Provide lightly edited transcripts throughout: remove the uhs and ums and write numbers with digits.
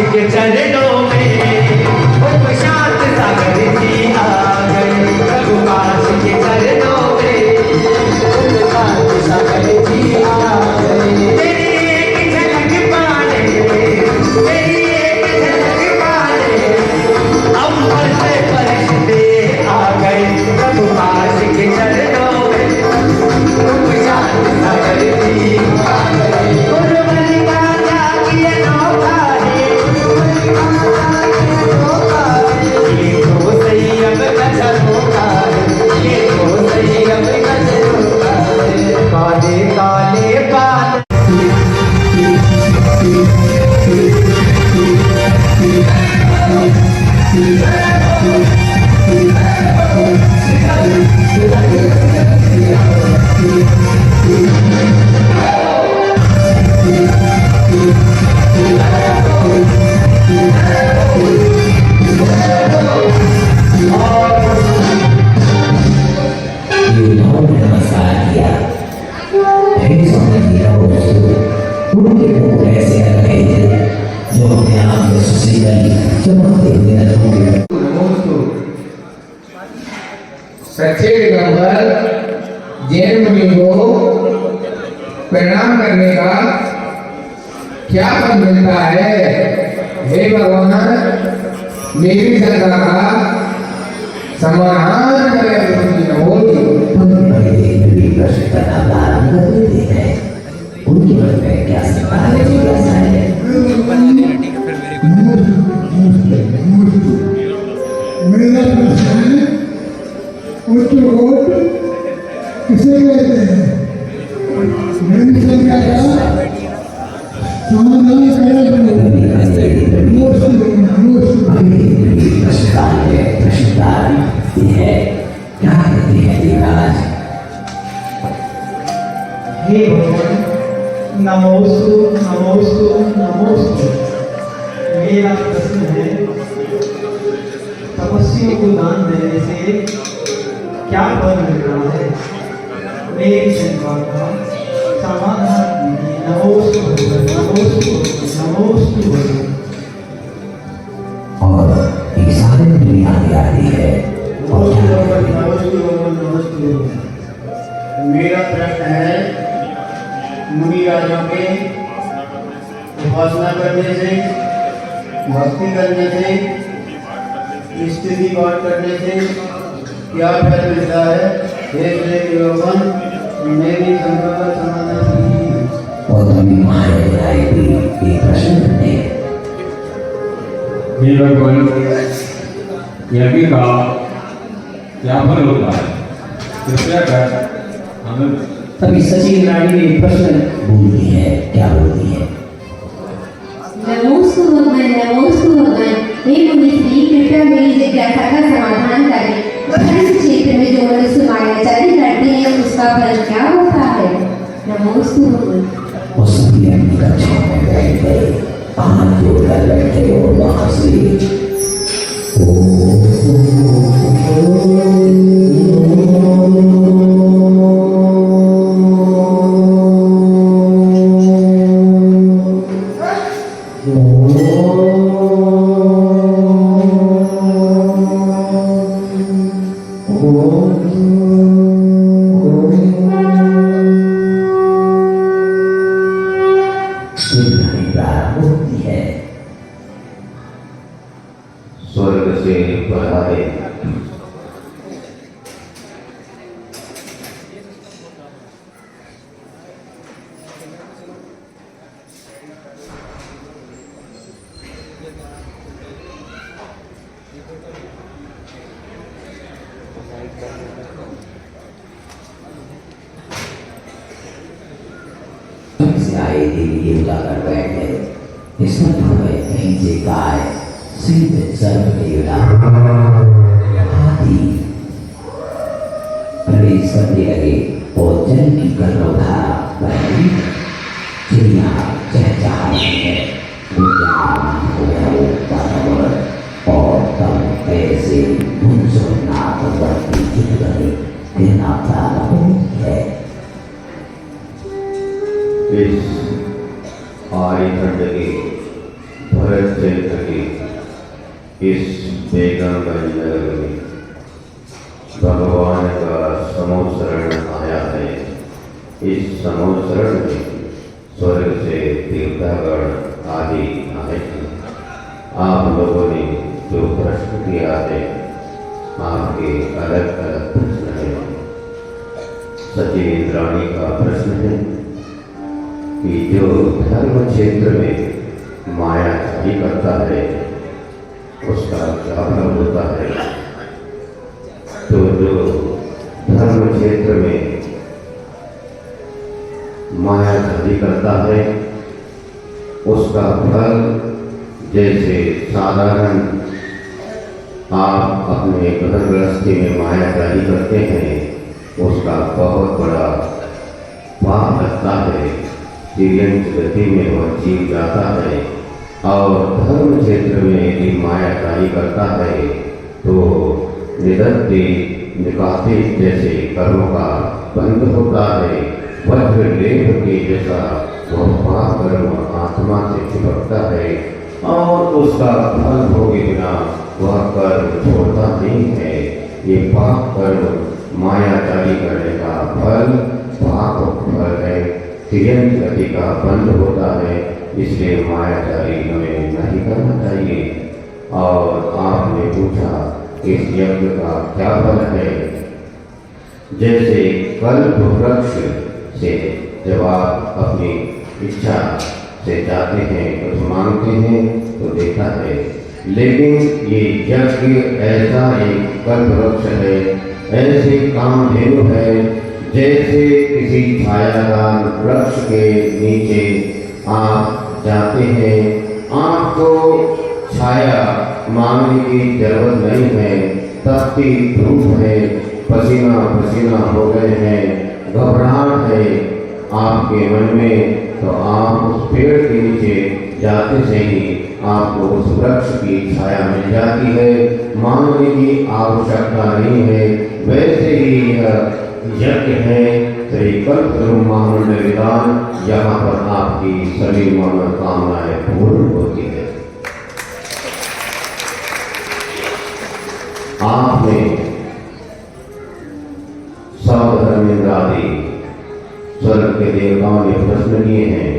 के चरणों में शांत सागर जी आ गए, प्रभु पास के चरणों में शांत सागर जी आ गए। तेरी एक झलक पाने, तेरी एक झलक पाने अंबर से फरिश्ते आ गए, प्रभु पास के चरणों में शांत सागर जी आ गए। गुरुबली का त्याग ये नौका है, ये तो संयम का झरोखा है, ये तो संयम का झरोखा है। काले काले बाल सच्चे दिगंबर जैन मुनि को प्रणाम करने का क्या फल मिलता है? हे भगवान, मेरी शंका का समाधान करें। उनके मन में क्या सवाल है, जिज्ञासा है? मेरा प्रश्न है, उत्तरकोट किसे कहते हैं? मेरी शंका का समाधान करें। प्रश्नकाल है, क्या कहते हैं देवराज? हे भगवान, नमोस्तु नमोस्तु नमोस्तु। मेरा प्रश्न है, तपस्वियों को दान देने से क्या फल मिल रहा है? मेरी शंका का समाधान कीजिए। नमोस्तु भगवान, नमोस्तु नमोस्तु भगवान। और ये सारी दुनिया आती है। मेरा प्रश्न है, मुनि राजों के उपासना करने से, भक्ति करने से, स्थिति पाठ करने से क्या फल मिलता है? हे श्री भगवान, मेरी शंका का समाधान कीजिए। और तुम्हें महाराज ये प्रश्न है। हे भगवान, यज्ञ का क्या फल होता है? कृपया कर हमें। तभी सचिव रानी ने प्रश्न बोलती है, क्या बोलती है? नमोस्तु भगवान, नमोस्तु भगवान। हे मुनि श्री, कृपया मेरी जिज्ञासा का समाधान करें। इस क्षेत्र में जो मनुष्य मायाचारी करते हैं उसका फल क्या होता है? नमोस्तु भगवान। वो सभी अपनी कक्षा में बैठ गए, हाथ जोड़कर बैठे और वहां से स्वर्ग से पधारे। से आए देवी उठाकर बैठ गए। इसमें कहीं से गाय, सिंह, सर्वदेवता, हाथी प्रवेश करने लगे और जल की गर्भधारा बहती, चिड़िया चहचहा रही है। हो गया वो वातावरण और तब ऐसे मुंसुनाथ बढ़ती चित गई गिरना प्रारंभ है। इस आए ठंड के भरत क्षेत्र की इस बेगमगंज नगर में भगवान का समोसरण आया है। इस समोसरण में स्वर्ग से तीर्थगण आदि आए हैं। आप लोगों ने जो प्रश्न किया है, आपके अलग अलग प्रश्न हैं। सची इंद्राणी का प्रश्न है कि जो धर्म क्षेत्र में माया जारी करता है उसका क्या फल होता है। तो जो धर्म क्षेत्र में माया जारी करता है उसका फल जैसे साधारण आप अपने घर गृहस्थी में माया जारी करते हैं उसका बहुत बड़ा पाप लगता है, तिर्यंत गति में वह जीव जाता है। और धर्म क्षेत्र में यदि माया जारी करता है तो निदत्ति निकासी जैसे कर्मों का बंध होता है। वज्र लेप के जैसा वह पाप कर्म आत्मा से चिपकता है और उसका फल भोगे बिना वह कर्म छोड़ता नहीं है। ये पाप कर्म माया जारी करने का फल पाप फल है, तिर्यंत गति का बंध होता है। इसलिए माया जारी हमें नहीं करना चाहिए। और आपने पूछा इस यज्ञ का क्या फल है। जैसे कल्प वृक्ष से जब आप अपनी इच्छा से जाते हैं कुछ मांगते हैं तो देता है, लेकिन ये यज्ञ ऐसा एक कल्प वृक्ष है, ऐसे कामधेनु है जैसे किसी छायादार वृक्ष के नीचे आप जाते हैं। आपको छाया मांगने की जरूरत नहीं है, तपती धूप है, पसीना पसीना हो गए हैं, घबराहट है आपके मन में, तो आप उस पेड़ के नीचे जाते से ही आपको उस वृक्ष की छाया मिल जाती है। मांगने की आवश्यकता नहीं है। वैसे ही यह यज्ञ है त्रिकल्प महामंडलिदान, यहाँ पर आपकी सभी मनोकामनाएं पूर्ण होती है। आपने धर्मेंद्र आदि स्वर्ग के देवताओं ने प्रश्न किए हैं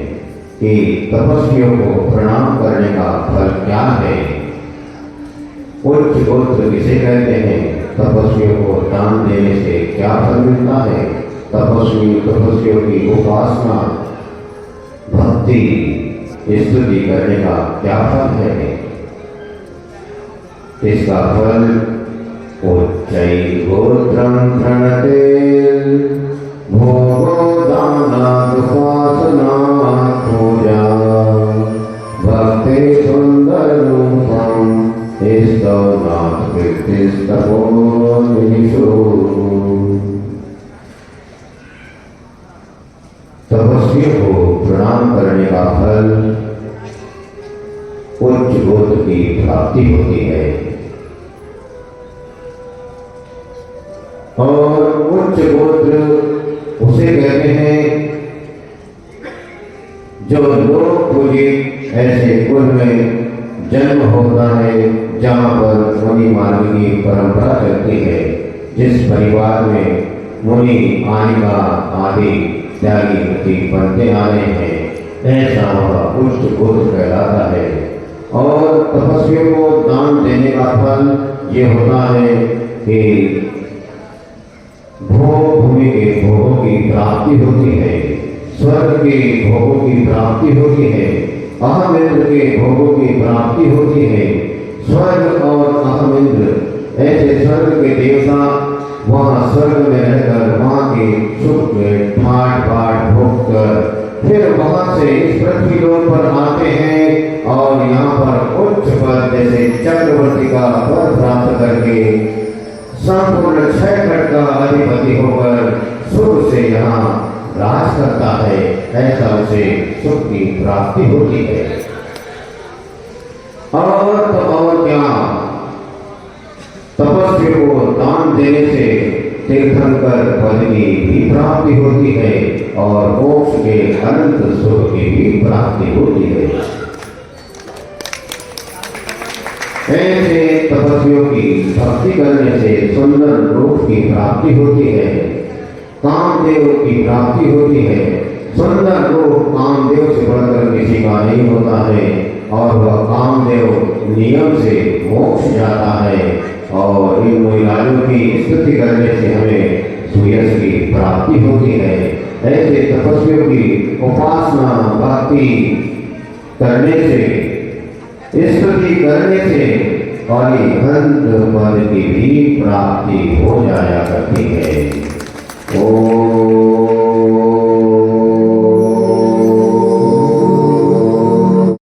कि तपस्वियों को प्रणाम करने का फल क्या है। उच्च गोत्र किसे कहते हैं, तपस्वियों को दान देने से क्या फल मिलता है। तपस्वियों की उपासना भक्ति स्तुति करने का क्या फल है। इसका फल उच्चैर्गोत्रं प्रणते भोगो दानादुपासना पूजा भक्ति सुंदरूपं स्तवनाथ कीर्तिस्तपोनिषु। तपस्वियों को प्रणाम करने का फल उच्च गोत्र की प्राप्ति होती है। और उच्च गोत्र उसे कहते हैं जो लोक पूजित ऐसे कुल में जन्म होता है जहाँ पर मुनि मार्ग की परंपरा चलती है। जिस परिवार में मुनि आनिका आदि त्यागी गति बनते आ रहे हैं ऐसा वह उच्च गोत्र कहलाता है। और तपस्वियों को दान देने का फल ये होता है कि भूमि के भोगों की प्राप्ति होती है, स्वर्ग के भोगों की प्राप्ति होती है, अहमिंद्र के भोगों की प्राप्ति होती है। स्वर्ग और अहमिंद्र ऐसे स्वर्ग के देवता वहाँ स्वर्ग में रहकर वहाँ के सुख में ठाट बाट भोग कर फिर वहाँ से इस पृथ्वी लोक पर आते हैं और यहाँ पर उच्च पद जैसे चक्रवर्ती का पद प्राप्त करके संपूर्ण छह खंड का अधिपति होकर सुख से यहाँ राज करता है। ऐसा उसे सुख की प्राप्ति होती है। और तो और क्या, तपस्वी को दान देने से तीर्थंकर पद की भी प्राप्ति होती है और मोक्ष के अनंत सुख की भी प्राप्ति होती है। ऐसे तपस्वियों की भक्ति करने से सुंदर रूप की प्राप्ति होती है, कामदेव की प्राप्ति होती है। सुंदर रूप कामदेव से बढ़कर किसी का नहीं होता है और वह कामदेव नियम से मोक्ष जाता है। और इन महिलाओं की स्तुति करने से हमें सुयश की प्राप्ति होती है। ऐसे तपस्वियों की उपासना भक्ति करने से, स्तुति करने से हरिहंत पद की भी प्राप्ति हो जाया करती है। ओम